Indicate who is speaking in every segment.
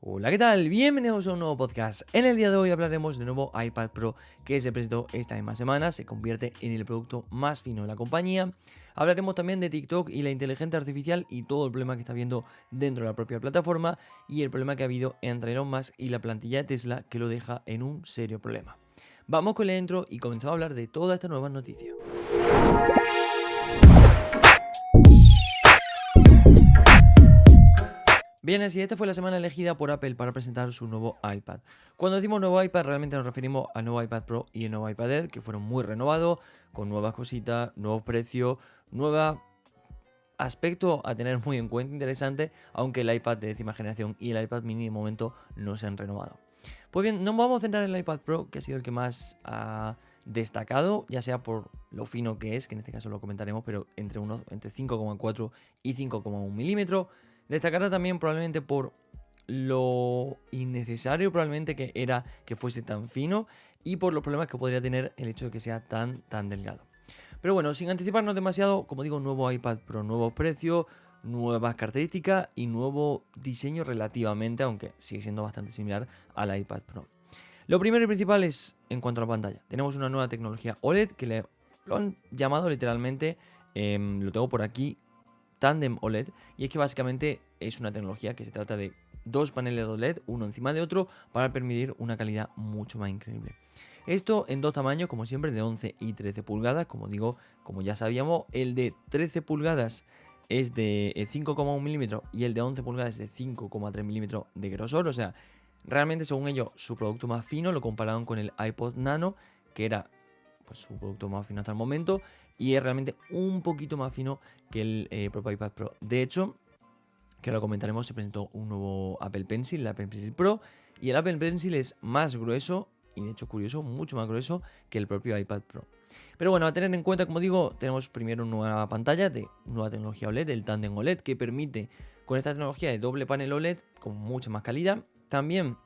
Speaker 1: Hola, ¿qué tal? Bienvenidos a un nuevo podcast. En el día de hoy hablaremos del nuevo iPad Pro que se presentó esta misma semana, se convierte en el producto más fino de la compañía. Hablaremos también de TikTok y la inteligencia artificial y todo el problema que está habiendo dentro de la propia plataforma y el problema que ha habido entre Elon Musk y la plantilla de Tesla que lo deja en un serio problema. Vamos con el intro y comenzamos a hablar de todas estas nuevas noticias. Bien, así esta fue la semana elegida por Apple para presentar su nuevo iPad. Cuando decimos nuevo iPad realmente nos referimos al nuevo iPad Pro y el nuevo iPad Air, que fueron muy renovados, con nuevas cositas, nuevos precios, nuevo aspecto a tener muy en cuenta, interesante, aunque el iPad de décima generación y el iPad mini de momento no se han renovado. Pues bien, nos vamos a centrar en el iPad Pro, que ha sido el que más ha destacado, ya sea por lo fino que es, que en este caso lo comentaremos, pero entre 5,4 y 5,1 milímetros. Destacará también probablemente por lo innecesario probablemente que era que fuese tan fino y por los problemas que podría tener el hecho de que sea tan delgado. Pero bueno, sin anticiparnos demasiado, como digo, nuevo iPad Pro, nuevos precios, nuevas características y nuevo diseño relativamente, aunque sigue siendo bastante similar al iPad Pro. Lo primero y principal es en cuanto a la pantalla. Tenemos una nueva tecnología OLED que lo han llamado literalmente, lo tengo por aquí, Tandem OLED, y es que básicamente es una tecnología que se trata de dos paneles de OLED, uno encima de otro, para permitir una calidad mucho más increíble. Esto en dos tamaños, como siempre, de 11 y 13 pulgadas. Como digo, como ya sabíamos, el de 13 pulgadas es de 5,1 milímetros y el de 11 pulgadas es de 5,3 milímetros de grosor. O sea, realmente según ellos, su producto más fino lo compararon con el iPod Nano, que era pues, su producto más fino hasta el momento, y es realmente un poquito más fino que el propio iPad Pro. De hecho, que lo comentaremos, se presentó un nuevo Apple Pencil, el Apple Pencil Pro, y el Apple Pencil es más grueso, y de hecho curioso, mucho más grueso que el propio iPad Pro. Pero bueno, a tener en cuenta, como digo, tenemos primero una nueva pantalla de nueva tecnología OLED, el Tandem OLED, que permite, con esta tecnología de doble panel OLED, con mucha más calidad, también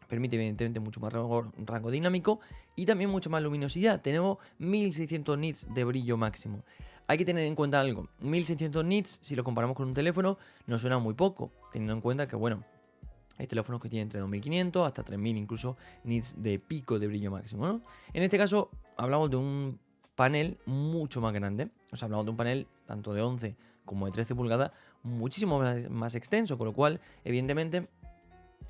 Speaker 1: permite evidentemente mucho más rango dinámico y también mucha más luminosidad. Tenemos 1600 nits de brillo máximo. Hay que tener en cuenta algo, 1600 nits si lo comparamos con un teléfono nos suena muy poco, teniendo en cuenta que bueno, hay teléfonos que tienen entre 2500 hasta 3000 incluso nits de pico de brillo máximo, ¿no? En este caso hablamos de un panel mucho más grande, o sea, hablamos de un panel tanto de 11 como de 13 pulgadas muchísimo más extenso, con lo cual evidentemente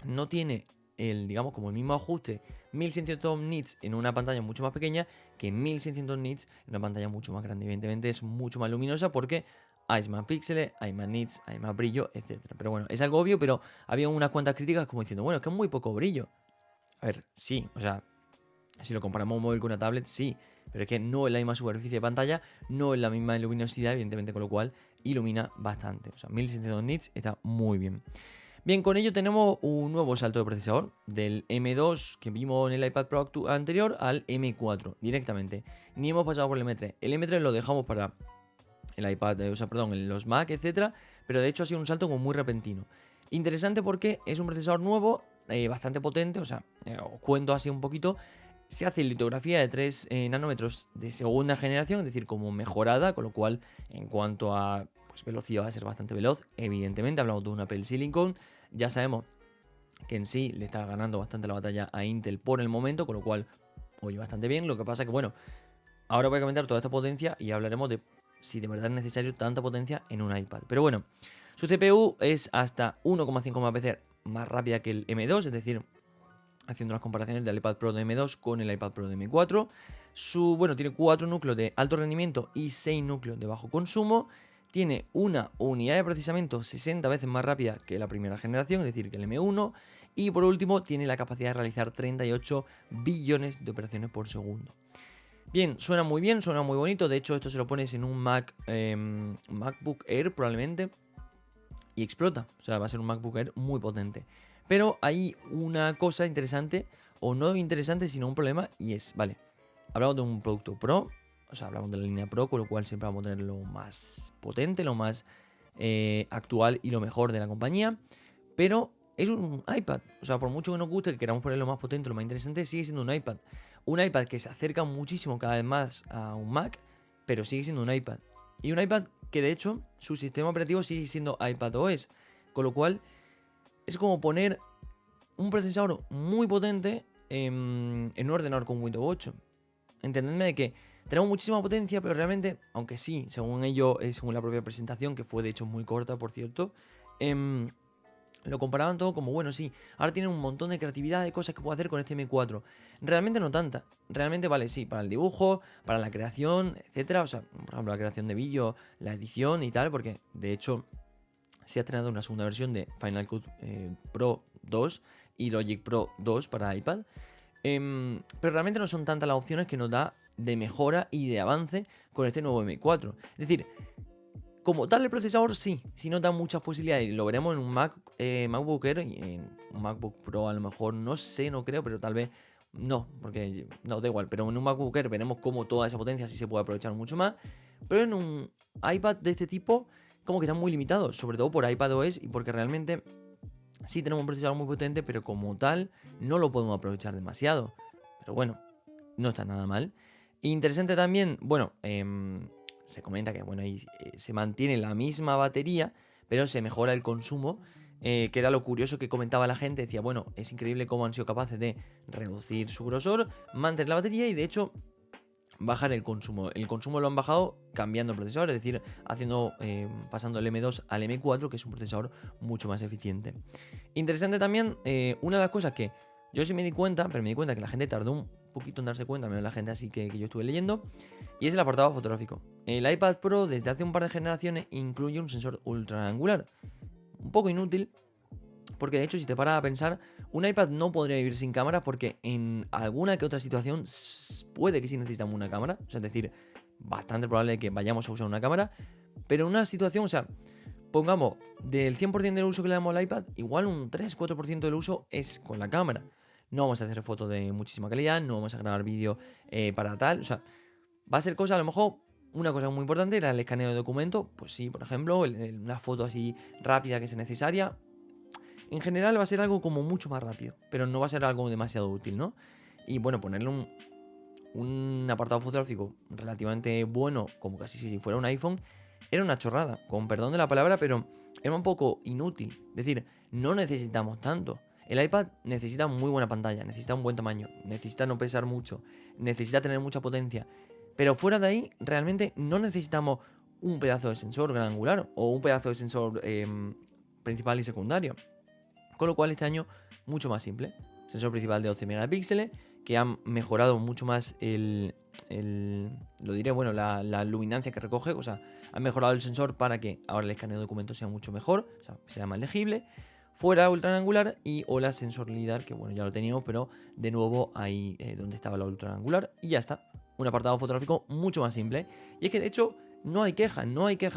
Speaker 1: no tiene digamos, como el mismo ajuste 1600 nits en una pantalla mucho más pequeña que 1600 nits en una pantalla mucho más grande. Evidentemente es mucho más luminosa porque hay más píxeles, hay más nits, hay más brillo, etc. Pero bueno, es algo obvio, pero había unas cuantas críticas como diciendo, bueno, es que es muy poco brillo. A ver, sí, o sea, si lo comparamos un móvil con una tablet, sí, pero es que no es la misma superficie de pantalla, no es la misma luminosidad, evidentemente, con lo cual ilumina bastante. O sea, 1600 nits está muy bien. Bien, con ello tenemos un nuevo salto de procesador del M2 que vimos en el iPad Pro anterior al M4 directamente. Ni hemos pasado por el M3. El M3 lo dejamos para el iPad, o sea, perdón, en los Mac, etcétera, pero de hecho ha sido un salto como muy repentino. Interesante porque es un procesador nuevo, bastante potente, o sea, os cuento así un poquito. Se hace litografía de 3 nanómetros de segunda generación, es decir, como mejorada, con lo cual en cuanto a pues, velocidad va a ser bastante veloz. Evidentemente, hablamos de un Apple Silicon. Ya sabemos que en sí le está ganando bastante la batalla a Intel por el momento, con lo cual oye bastante bien. Lo que pasa que, bueno, ahora voy a comentar toda esta potencia y hablaremos de si de verdad es necesario tanta potencia en un iPad. Pero bueno, su CPU es hasta 1,5 veces más rápida que el M2, es decir, haciendo las comparaciones del iPad Pro de M2 con el iPad Pro de M4. Tiene 4 núcleos de alto rendimiento y 6 núcleos de bajo consumo. Tiene una unidad de procesamiento 60 veces más rápida que la primera generación, es decir, que el M1. Y por último, tiene la capacidad de realizar 38 billones de operaciones por segundo. Bien, suena muy bien, suena muy bonito. De hecho, esto se lo pones en un MacBook Air probablemente y explota. O sea, va a ser un MacBook Air muy potente. Pero hay una cosa interesante, o no interesante, sino un problema, y es, vale, hablamos de un producto Pro, o sea, hablamos de la línea Pro, con lo cual siempre vamos a tener lo más potente, lo más actual y lo mejor de la compañía, pero es un iPad. O sea, por mucho que nos guste, que queramos poner lo más potente, lo más interesante, sigue siendo un iPad. Un iPad que se acerca muchísimo cada vez más a un Mac, pero sigue siendo un iPad. Y un iPad que de hecho su sistema operativo sigue siendo iPadOS, con lo cual es como poner un procesador muy potente en un ordenador con Windows 8. Entendedme de que tenemos muchísima potencia, pero realmente, aunque sí, según ello, según la propia presentación, que fue de hecho muy corta, por cierto, lo comparaban todo como, bueno, sí, ahora tiene un montón de creatividad, de cosas que puedo hacer con este M4. Realmente no tanta. Realmente vale, sí, para el dibujo, para la creación, etcétera. O sea, por ejemplo, la creación de vídeo, la edición y tal, porque de hecho se ha estrenado una segunda versión de Final Cut Pro 2 y Logic Pro 2 para iPad. Pero realmente no son tantas las opciones que nos da de mejora y de avance con este nuevo M4. Es decir, como tal el procesador sí nos da muchas posibilidades. Lo veremos en un MacBook Air y en un MacBook Pro a lo mejor, no sé, no creo, pero tal vez no, porque no, da igual. Pero en un MacBook Air veremos cómo toda esa potencia sí se puede aprovechar mucho más. Pero en un iPad de este tipo, como que está muy limitado, sobre todo por iPadOS y porque realmente sí tenemos un procesador muy potente, pero como tal no lo podemos aprovechar demasiado. Pero bueno, no está nada mal. Interesante también, bueno, se comenta que bueno, ahí se mantiene la misma batería, pero se mejora el consumo, que era lo curioso que comentaba la gente. Decía, bueno, es increíble cómo han sido capaces de reducir su grosor, mantener la batería y de hecho bajar el consumo. El consumo lo han bajado cambiando el procesador, es decir, pasando el M2 al M4, que es un procesador mucho más eficiente. Interesante también, una de las cosas que yo sí me di cuenta, pero me di cuenta que la gente tardó un poquito en darse cuenta, menos la gente así que yo estuve leyendo, y es el apartado fotográfico. El iPad Pro desde hace un par de generaciones incluye un sensor ultra angular, un poco inútil, porque de hecho si te paras a pensar, un iPad no podría vivir sin cámara porque en alguna que otra situación puede que sí necesitamos una cámara, o sea, es decir, bastante probable que vayamos a usar una cámara, pero en una situación, o sea, pongamos, del 100% del uso que le damos al iPad, igual un 3-4% del uso es con la cámara. No vamos a hacer fotos de muchísima calidad, no vamos a grabar vídeo para tal. O sea, va a ser cosa, a lo mejor, una cosa muy importante era el escaneo de documentos. Pues sí, por ejemplo, una foto así rápida que sea necesaria. En general va a ser algo como mucho más rápido, pero no va a ser algo demasiado útil, ¿no? Y bueno, ponerle un apartado fotográfico relativamente bueno, como casi si fuera un iPhone, era una chorrada, con perdón de la palabra, pero era un poco inútil. Es decir, no necesitamos tanto. El iPad necesita muy buena pantalla, necesita un buen tamaño, necesita no pesar mucho, necesita tener mucha potencia. Pero fuera de ahí, realmente no necesitamos un pedazo de sensor gran angular o un pedazo de sensor principal y secundario. Con lo cual este año mucho más simple. Sensor principal de 12 megapíxeles, que han mejorado mucho más lo diré, bueno, la luminancia que recoge. O sea, han mejorado el sensor para que ahora el escaneo de documentos sea mucho mejor, o sea, sea más legible. Fuera ultra angular y hola sensor LIDAR, que bueno, ya lo teníamos, pero de nuevo ahí donde estaba la ultra angular. Y ya está. Un apartado fotográfico mucho más simple. Y es que de hecho no hay queja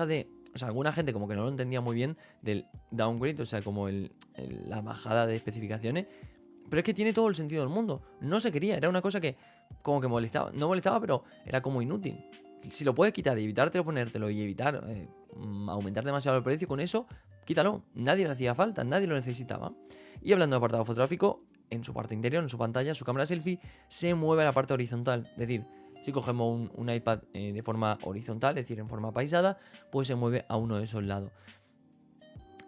Speaker 1: de... O sea, alguna gente como que no lo entendía muy bien del downgrade, o sea, como la bajada de especificaciones. Pero es que tiene todo el sentido del mundo. No se quería, era una cosa que como que molestaba. No molestaba, pero era como inútil. Si lo puedes quitar y evitártelo, ponértelo y evitar aumentar demasiado el precio con eso, quítalo. Nadie le hacía falta, nadie lo necesitaba. Y hablando de apartado fotográfico, en su parte interior, en su pantalla, su cámara selfie, se mueve a la parte horizontal. Es decir, si cogemos un iPad de forma horizontal, es decir, en forma paisada, pues se mueve a uno de esos lados.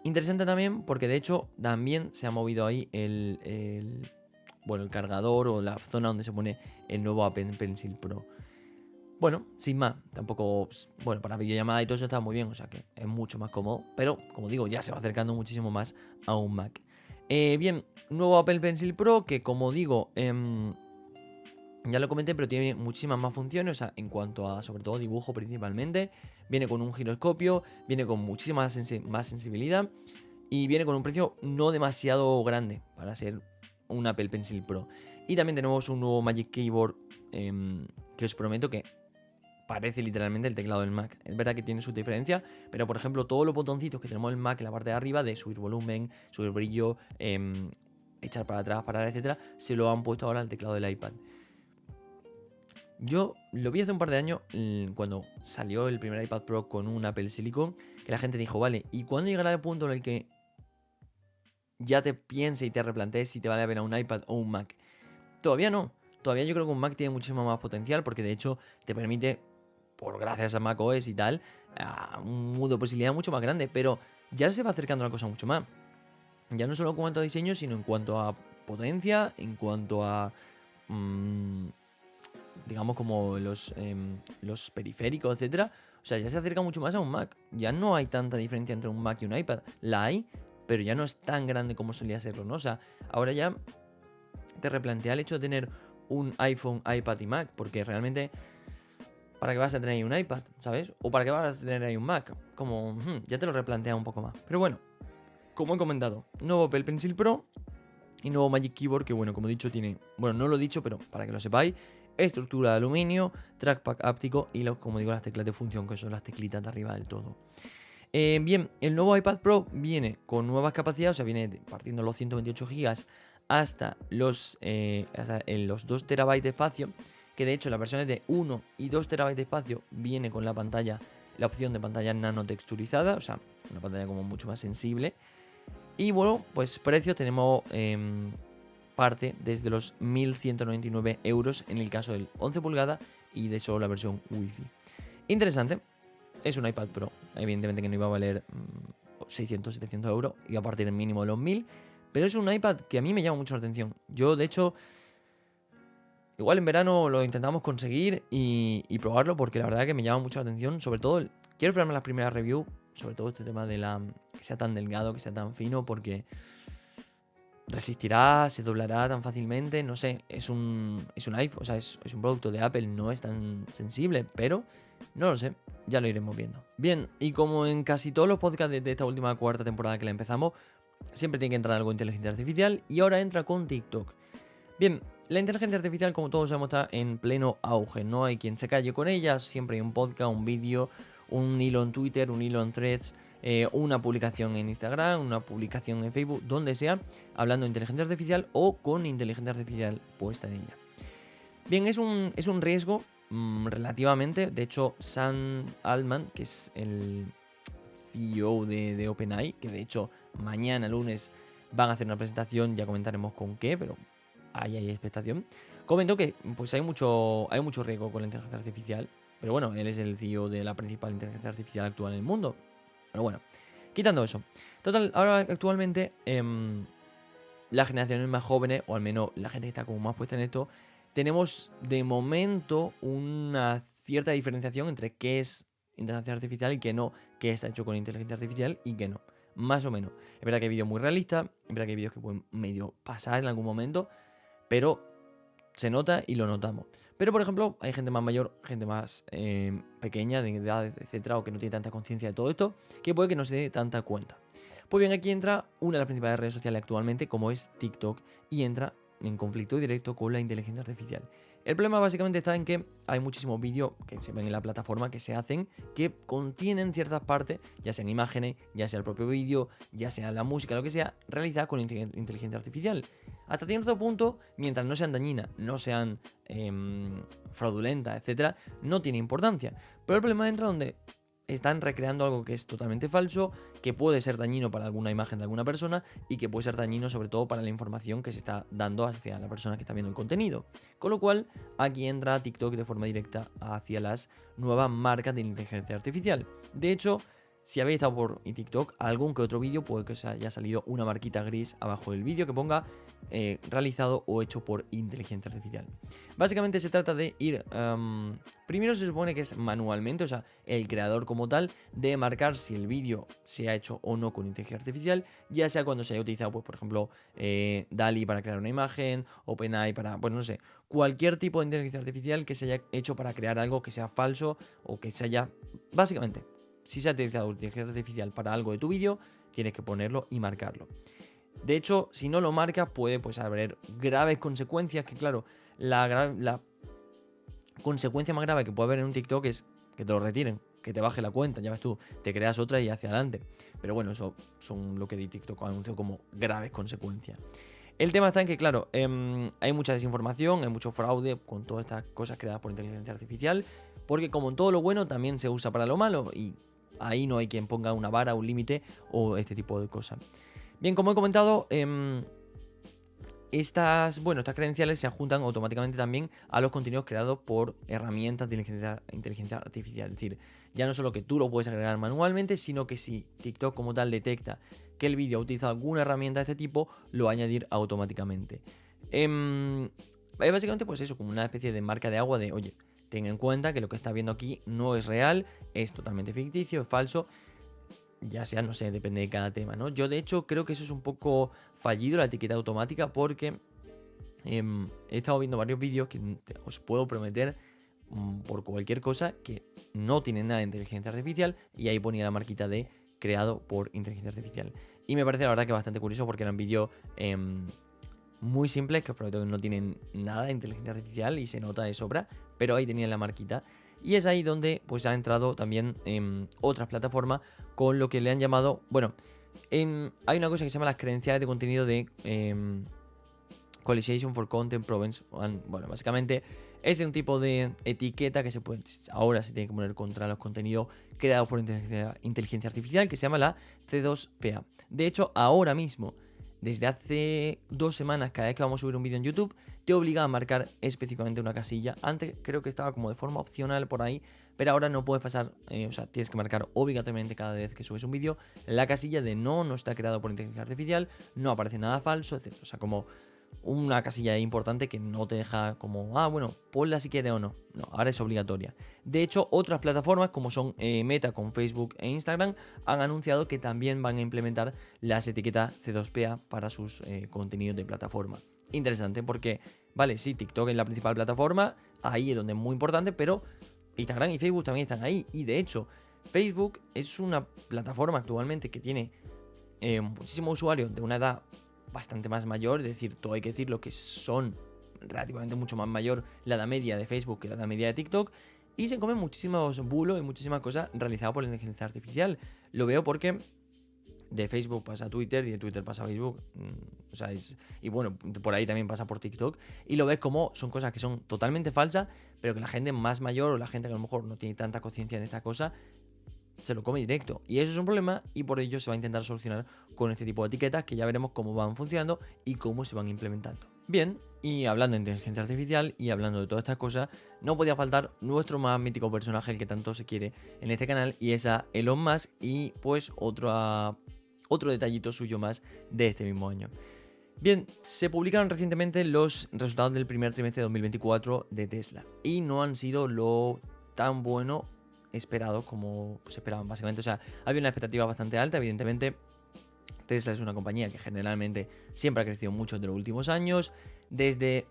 Speaker 1: Interesante también porque de hecho también se ha movido ahí bueno, el cargador o la zona donde se pone el nuevo Apple Pencil Pro. Bueno, sin más, tampoco, bueno, para videollamada y todo eso está muy bien, o sea que es mucho más cómodo, pero como digo, ya se va acercando muchísimo más a un Mac. Bien, nuevo Apple Pencil Pro que como digo, ya lo comenté, pero tiene muchísimas más funciones, o sea, en cuanto a, sobre todo, dibujo principalmente. Viene con un giroscopio, viene con muchísima más sensibilidad y viene con un precio no demasiado grande para ser un Apple Pencil Pro. Y también tenemos un nuevo Magic Keyboard que os prometo que parece literalmente el teclado del Mac. Es verdad que tiene sus diferencias, pero por ejemplo todos los botoncitos que tenemos en el Mac en la parte de arriba de subir volumen, subir brillo, echar para atrás, parar, etcétera, se lo han puesto ahora al teclado del iPad. Yo lo vi hace un par de años cuando salió el primer iPad Pro con un Apple Silicon, que la gente dijo, vale, ¿y cuándo llegará el punto en el que ya te pienses y te replantees si te vale la pena un iPad o un Mac? Todavía no. Todavía yo creo que un Mac tiene muchísimo más potencial porque de hecho te permite, por gracias a macOS y tal, un mundo de posibilidades mucho más grande, pero ya se va acercando a una cosa mucho más. Ya no solo en cuanto a diseño, sino en cuanto a potencia, en cuanto a, digamos, como los periféricos, etcétera. O sea, ya se acerca mucho más a un Mac. Ya no hay tanta diferencia entre un Mac y un iPad. La hay, pero ya no es tan grande como solía serlo, ¿no? O sea, ahora ya te replantea el hecho de tener un iPhone, iPad y Mac, porque realmente, ¿para qué vas a tener ahí un iPad, sabes? ¿O para qué vas a tener ahí un Mac? Como, ya te lo replantea un poco más. Pero bueno, como he comentado, nuevo Apple Pencil Pro y nuevo Magic Keyboard, que bueno, como he dicho, tiene, bueno, no lo he dicho, pero para que lo sepáis, estructura de aluminio, trackpad áptico y, como digo, las teclas de función, que son las teclitas de arriba del todo. Bien, el nuevo iPad Pro viene con nuevas capacidades, o sea, viene partiendo los 128 GB hasta los 2 TB de espacio, que de hecho las versiones de 1 y 2 TB de espacio viene con la opción de pantalla nanotexturizada, o sea, una pantalla como mucho más sensible. Y bueno, pues precios tenemos parte desde los 1.199 euros en el caso del 11 pulgadas y de solo la versión Wi-Fi. Interesante, es un iPad Pro, evidentemente que no iba a valer 600, 700 euros, iba a partir el mínimo de los 1.000, pero es un iPad que a mí me llama mucho la atención. Yo, de hecho, igual en verano lo intentamos conseguir y probarlo, porque la verdad que me llama mucho la atención, sobre todo, quiero esperarme las primeras reviews, sobre todo este tema de que sea tan delgado, que sea tan fino, porque resistirá, se doblará tan fácilmente, no sé, es un iPhone, o sea, es un producto de Apple, no es tan sensible, pero no lo sé, ya lo iremos viendo. Bien, y como en casi todos los podcasts de esta última cuarta temporada que la empezamos, siempre tiene que entrar algo de inteligencia artificial y ahora entra con TikTok. Bien, la inteligencia artificial, como todos sabemos, está en pleno auge, no hay quien se calle con ella, siempre hay un podcast, un vídeo, un hilo en Twitter, un hilo en Threads, una publicación en Instagram, una publicación en Facebook, donde sea, hablando de inteligencia artificial o con inteligencia artificial puesta en ella. Bien, es un riesgo relativamente. De hecho, Sam Altman, que es el CEO de OpenAI, que de hecho mañana lunes van a hacer una presentación, ya comentaremos con qué, pero ahí hay expectación, comentó que pues hay mucho riesgo con la inteligencia artificial. Pero bueno, él es el CEO de la principal inteligencia artificial actual en el mundo. Pero bueno, quitando eso. Total, ahora actualmente las generaciones más jóvenes, o al menos la gente que está como más puesta en esto, tenemos de momento una cierta diferenciación entre qué es inteligencia artificial y qué no, qué está hecho con inteligencia artificial y qué no. Más o menos. Es verdad que hay vídeos muy realistas, es verdad que hay vídeos que pueden medio pasar en algún momento, pero se nota y lo notamos. Pero, por ejemplo, hay gente más mayor, gente más pequeña, de edad, etcétera, o que no tiene tanta conciencia de todo esto, que puede que no se dé tanta cuenta. Pues bien, aquí entra una de las principales redes sociales actualmente, como es TikTok, y entra en conflicto directo con la inteligencia artificial. El problema básicamente está en que hay muchísimos vídeos que se ven en la plataforma que se hacen que contienen ciertas partes, ya sean imágenes, ya sea el propio vídeo, ya sea la música, lo que sea, realizada con inteligencia artificial. Hasta cierto punto, mientras no sean dañinas, no sean fraudulentas, etcétera, no tiene importancia. Pero el problema entra donde están recreando algo que es totalmente falso, que puede ser dañino para alguna imagen de alguna persona y que puede ser dañino sobre todo para la información que se está dando hacia la persona que está viendo el contenido. Con lo cual, aquí entra TikTok de forma directa hacia las nuevas marcas de inteligencia artificial. De hecho, si habéis estado por TikTok, algún que otro vídeo puede que os haya salido una marquita gris abajo del vídeo que ponga realizado o hecho por inteligencia artificial. Básicamente se trata de ir, primero se supone que es manualmente, o sea, el creador como tal, de marcar si el vídeo se ha hecho o no con inteligencia artificial, ya sea cuando se haya utilizado, pues por ejemplo, DALL-E para crear una imagen, OpenAI para, pues no sé, cualquier tipo de inteligencia artificial que se haya hecho para crear algo que sea falso o que se haya, básicamente, si se ha utilizado inteligencia artificial para algo de tu vídeo, tienes que ponerlo y marcarlo. De hecho, si no lo marcas, puede pues haber graves consecuencias, que claro, la consecuencia más grave que puede haber en un TikTok es que te lo retiren, que te baje la cuenta, ya ves tú, te creas otra y hacia adelante. Pero bueno, eso son lo que TikTok anunció como graves consecuencias. El tema está en que, claro, hay mucha desinformación, hay mucho fraude con todas estas cosas creadas por inteligencia artificial, porque como en todo lo bueno también se usa para lo malo y ahí no hay quien ponga una vara, un límite o este tipo de cosas. Bien, como he comentado, estas credenciales se adjuntan automáticamente también a los contenidos creados por herramientas de inteligencia artificial. Es decir, Ya no solo que tú lo puedes agregar manualmente, sino que si TikTok como tal detecta que el vídeo ha utilizado alguna herramienta de este tipo, lo va a añadir automáticamente. Básicamente pues eso, como una especie de marca de agua de, oye, ten en cuenta que lo que estás viendo aquí no es real, es totalmente ficticio, es falso. Ya sea, no sé, depende de cada tema, ¿no? Yo de hecho creo que eso es un poco fallido, la etiqueta automática, porque he estado viendo varios vídeos que os puedo prometer por cualquier cosa que no tienen nada de inteligencia artificial, y ahí ponía la marquita de creado por inteligencia artificial. Y me parece la verdad que bastante curioso porque eran vídeos muy simples que os prometo que no tienen nada de inteligencia artificial y se nota de sobra, pero ahí tenían la marquita. Y es ahí donde pues ha entrado también otras plataformas con lo que le han llamado, bueno, hay una cosa que se llama las credenciales de contenido de Coalition for Content Province. Bueno, básicamente es un tipo de etiqueta que ahora se tiene que poner contra los contenidos creados por inteligencia artificial, que se llama la C2PA. De hecho, ahora mismo, desde hace 2 semanas, cada vez que vamos a subir un vídeo en YouTube, te obliga a marcar específicamente una casilla. Antes creo que estaba como de forma opcional por ahí, pero ahora no puedes pasar, o sea, tienes que marcar obligatoriamente cada vez que subes un vídeo la casilla de no está creado por inteligencia artificial, no aparece nada falso, etc. O sea, como una casilla importante que no te deja como, bueno, ponla si quieres o no. No, ahora es obligatoria. De hecho, otras plataformas como son Meta con Facebook e Instagram han anunciado que también van a implementar las etiquetas C2PA para sus contenidos de plataforma. Interesante porque, vale, sí, TikTok es la principal plataforma, ahí es donde es muy importante, pero Instagram y Facebook también están ahí. Y de hecho, Facebook es una plataforma actualmente que tiene muchísimos usuarios de una edad bastante más mayor, es decir, todo hay que decirlo que son relativamente mucho más mayor la edad media de Facebook que la edad media de TikTok, y se comen muchísimos bulos y muchísimas cosas realizadas por la inteligencia artificial. Lo veo porque de Facebook pasa a Twitter y de Twitter pasa a Facebook, o sea, y bueno, por ahí también pasa por TikTok, y lo ves como son cosas que son totalmente falsas, pero que la gente más mayor o la gente que a lo mejor no tiene tanta conciencia en esta cosa se lo come directo. Y eso es un problema, y por ello se va a intentar solucionar con este tipo de etiquetas, que ya veremos cómo van funcionando y cómo se van implementando. Bien, y hablando de inteligencia artificial y hablando de todas estas cosas, no podía faltar nuestro más mítico personaje, el que tanto se quiere en este canal, y es a Elon Musk, y pues otro detallito suyo más de este mismo año. Bien, se publicaron recientemente los resultados del primer trimestre de 2024 de Tesla, y no han sido lo tan bueno esperado como se esperaban, básicamente. O sea, había una expectativa bastante alta, evidentemente. Tesla es una compañía que generalmente siempre ha crecido mucho en los últimos años, desde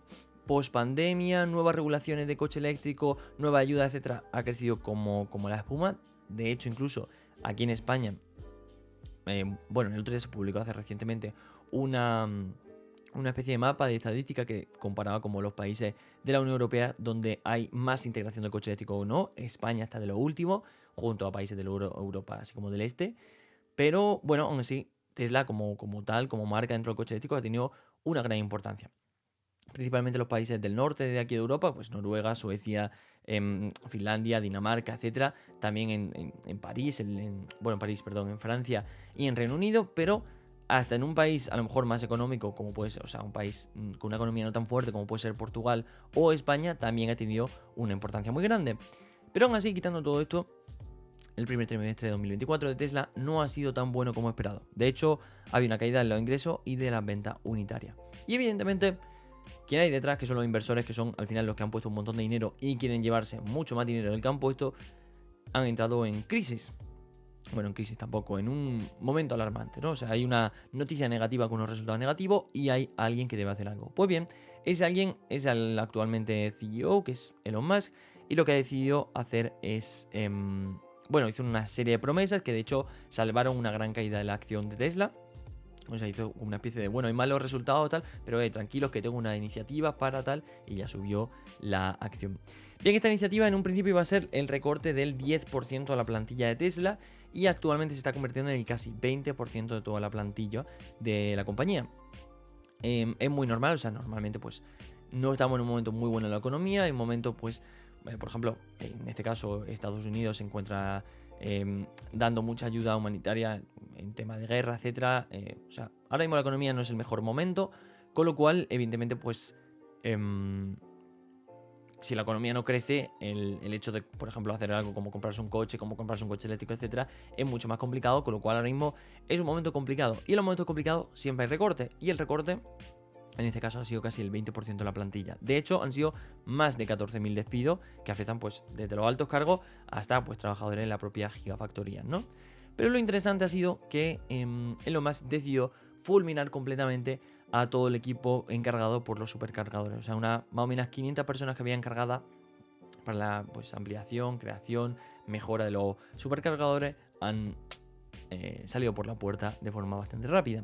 Speaker 1: post pandemia, nuevas regulaciones de coche eléctrico, nueva ayuda, etcétera, ha crecido como la espuma. De hecho, incluso aquí en España, bueno, el otro día se publicó hace recientemente una especie de mapa de estadística que comparaba como los países de la Unión Europea donde hay más integración del coche eléctrico o no. España está de lo último, junto a países de la Europa así como del este. Pero bueno, aún así, Tesla como tal, como marca dentro del coche eléctrico, ha tenido una gran importancia. Principalmente los países del norte de aquí de Europa, pues Noruega, Suecia, Finlandia, Dinamarca, etcétera. También en París, en París, perdón, en Francia y en Reino Unido, pero hasta en un país a lo mejor más económico, como puede ser, o sea, un país con una economía no tan fuerte como puede ser Portugal o España, también ha tenido una importancia muy grande. Pero aún así, quitando todo esto, el primer trimestre de 2024 de Tesla no ha sido tan bueno como esperado. De hecho, había una caída en los ingresos y de las ventas unitarias. Y evidentemente, ¿quién hay detrás? Que son los inversores, que son al final los que han puesto un montón de dinero y quieren llevarse mucho más dinero del que han puesto, han entrado en crisis. Bueno, en crisis tampoco, en un momento alarmante, ¿no? O sea, hay una noticia negativa con unos resultados negativos y hay alguien que debe hacer algo. Pues bien, ese alguien es el actualmente CEO, que es Elon Musk, y lo que ha decidido hacer es... hizo una serie de promesas que de hecho salvaron una gran caída de la acción de Tesla. O sea, hizo una especie de, hay malos resultados tal, pero tranquilos que tengo una iniciativa para tal, y ya subió la acción. Bien, esta iniciativa en un principio iba a ser el recorte del 10% a la plantilla de Tesla, y actualmente se está convirtiendo en el casi 20% de toda la plantilla de la compañía. Es muy normal, o sea, normalmente pues no estamos en un momento muy bueno en la economía, en un momento pues, por ejemplo, en este caso Estados Unidos se encuentra dando mucha ayuda humanitaria en tema de guerra, etcétera. O sea, ahora mismo la economía no es el mejor momento, con lo cual, evidentemente, pues si la economía no crece, el hecho de, por ejemplo, hacer algo como comprarse un coche, como comprarse un coche eléctrico, etcétera, es mucho más complicado, con lo cual ahora mismo es un momento complicado. Y en los momentos complicados siempre hay recorte. Y el recorte, en este caso, ha sido casi el 20% de la plantilla. De hecho, han sido más de 14.000 despidos que afectan pues desde los altos cargos hasta pues trabajadores en la propia gigafactoría, ¿no? Pero lo interesante ha sido que Elon Musk decidió fulminar completamente a todo el equipo encargado por los supercargadores. O sea, más o menos 500 personas que había encargada para la pues, ampliación, creación, mejora de los supercargadores han salido por la puerta de forma bastante rápida.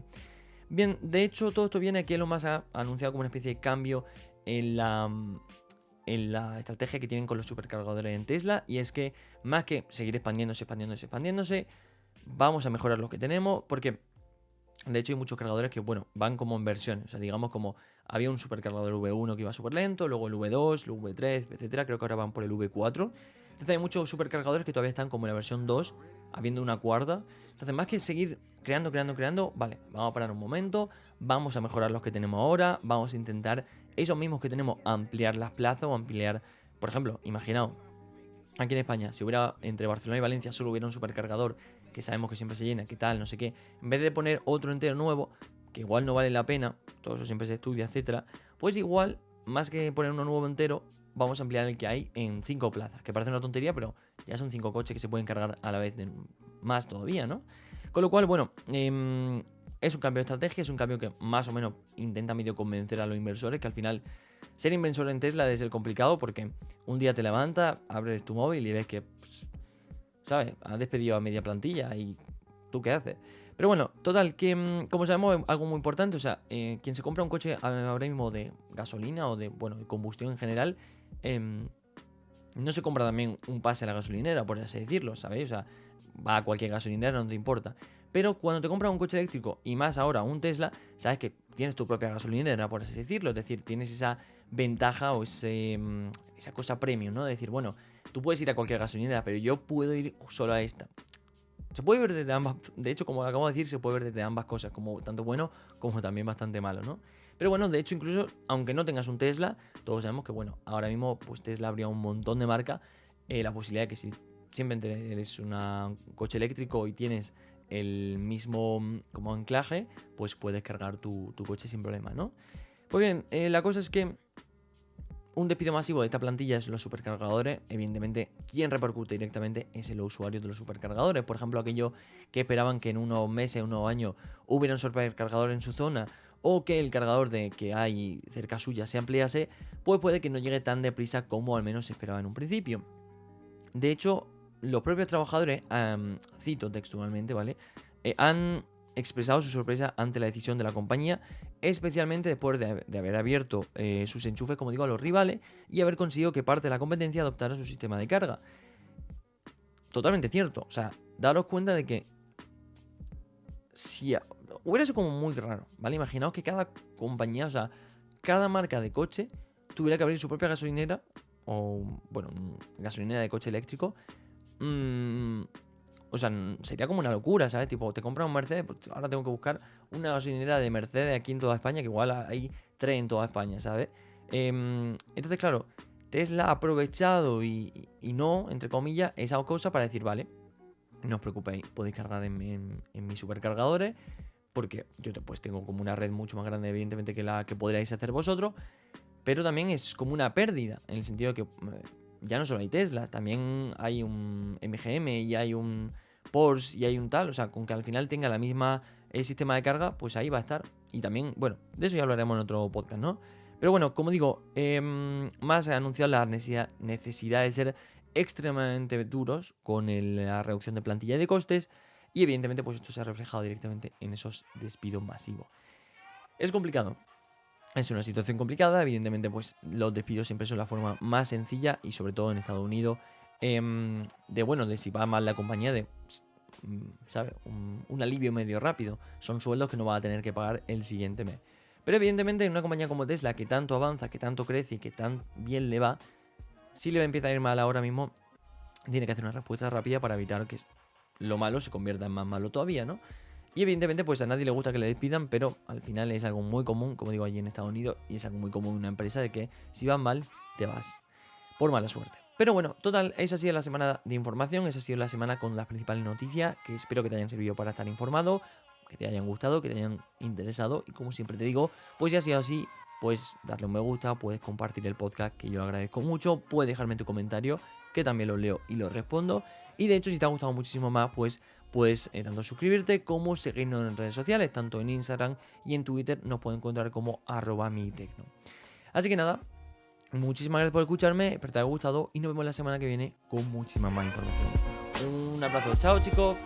Speaker 1: Bien, de hecho, todo esto viene que Elon Musk ha anunciado como una especie de cambio en la estrategia que tienen con los supercargadores en Tesla, y es que más que seguir expandiéndose, vamos a mejorar lo que tenemos, porque de hecho hay muchos cargadores que, bueno, van como en versiones. O sea, digamos como había un supercargador V1 que iba súper lento, luego el V2, el V3, etcétera. Creo que ahora van por el V4. Entonces hay muchos supercargadores que todavía están como en la versión 2, habiendo una cuarta. Entonces, más que seguir creando, vale, vamos a parar un momento, vamos a mejorar los que tenemos ahora, vamos a intentar esos mismos que tenemos ampliar las plazas o ampliar, por ejemplo, imaginaos, aquí en España, si hubiera entre Barcelona y Valencia solo hubiera un supercargador, que sabemos que siempre se llena, que tal, no sé qué, en vez de poner otro entero nuevo, que igual no vale la pena, todo eso siempre se estudia, etcétera, pues igual, más que poner uno nuevo entero, vamos a ampliar el que hay en 5 plazas, que parece una tontería, pero ya son 5 coches que se pueden cargar a la vez de más todavía, ¿no? Con lo cual, bueno, es un cambio de estrategia, es un cambio que más o menos intenta medio convencer a los inversores, que al final ser inversor en Tesla debe ser complicado porque un día te levantas, abres tu móvil y ves que, pues, ¿sabes? Has despedido a media plantilla y ¿tú qué haces? Pero bueno, total, que como sabemos algo muy importante, o sea, quien se compra un coche ahora mismo de gasolina o de, bueno, de combustión en general, no se compra también un pase a la gasolinera, por así decirlo, ¿sabéis? O sea, va a cualquier gasolinera, no te importa. Pero cuando te compras un coche eléctrico y más ahora un Tesla, sabes que tienes tu propia gasolinera, por así decirlo. Es decir, tienes esa ventaja o esa cosa premium, ¿no? De decir, bueno, tú puedes ir a cualquier gasolinera, pero yo puedo ir solo a esta. Se puede ver desde ambas, de hecho, como acabo de decir, se puede ver desde ambas cosas, como tanto bueno como también bastante malo, ¿no? Pero bueno, de hecho, incluso aunque no tengas un Tesla, todos sabemos que, bueno, ahora mismo pues Tesla habría un montón de marca, la posibilidad de que si siempre eres un coche eléctrico y tienes el mismo como anclaje, pues puedes cargar tu coche sin problema, ¿no? Pues bien, la cosa es que un despido masivo de esta plantilla es los supercargadores. Evidentemente, quien repercute directamente es el usuario de los supercargadores. Por ejemplo, aquellos que esperaban que en unos meses, unos años, hubiera un supercargador en su zona, o que el cargador que hay cerca suya se ampliase, pues puede que no llegue tan deprisa como al menos se esperaba en un principio. De hecho, los propios trabajadores, cito textualmente, ¿vale? Han expresado su sorpresa ante la decisión de la compañía, especialmente después de haber abierto sus enchufes, como digo, a los rivales y haber conseguido que parte de la competencia adoptara su sistema de carga. Totalmente cierto. O sea, daros cuenta de que si hubiera sido como muy raro, ¿vale? Imaginaos que cada compañía, o sea, cada marca de coche tuviera que abrir su propia gasolinera o, bueno, gasolinera de coche eléctrico. O sea, sería como una locura, ¿sabes? Tipo, te compras un Mercedes, pues ahora tengo que buscar una gasolinera de Mercedes aquí en toda España, que igual hay 3 en toda España, ¿sabes? Entonces, claro, Tesla ha aprovechado y no, entre comillas, esa cosa para decir, vale, no os preocupéis, podéis cargar en mis supercargadores, porque yo pues tengo como una red mucho más grande, evidentemente, que la que podríais hacer vosotros, pero también es como una pérdida, en el sentido de que ya no solo hay Tesla, también hay un MGM y hay un Porsche y hay un tal, o sea, con que al final tenga la misma sistema de carga, pues ahí va a estar. Y también, bueno, de eso ya hablaremos en otro podcast, ¿no? Pero bueno, como digo, más ha anunciado la necesidad de ser extremadamente duros con la reducción de plantilla y de costes, y evidentemente pues esto se ha reflejado directamente en esos despidos masivos. Es complicado. Es una situación complicada, evidentemente pues los despidos siempre son la forma más sencilla y sobre todo en Estados Unidos de si va mal la compañía, ¿sabes? Un alivio medio rápido. Son sueldos que no va a tener que pagar el siguiente mes. Pero evidentemente en una compañía como Tesla que tanto avanza, que tanto crece y que tan bien le va, si le empieza a ir mal ahora mismo, tiene que hacer una respuesta rápida para evitar que lo malo se convierta en más malo todavía, ¿no? Y evidentemente pues a nadie le gusta que le despidan, pero al final es algo muy común, como digo, allí en Estados Unidos, y es algo muy común en una empresa de que si vas mal, te vas. por mala suerte. Pero bueno, total, esa ha sido la semana de información, esa ha sido la semana con las principales noticias, que espero que te hayan servido para estar informado, que te hayan gustado, que te hayan interesado, y como siempre te digo, pues si ha sido así, pues darle un me gusta, puedes compartir el podcast, que yo lo agradezco mucho, puedes dejarme tu comentario, que también lo leo y lo respondo, y de hecho si te ha gustado muchísimo más, pues puedes tanto suscribirte como seguirnos en redes sociales, tanto en Instagram y en Twitter nos puedes encontrar como @mitecno. Así que nada, muchísimas gracias por escucharme, espero que te haya gustado y nos vemos la semana que viene con muchísima más información. Un abrazo, chao chicos.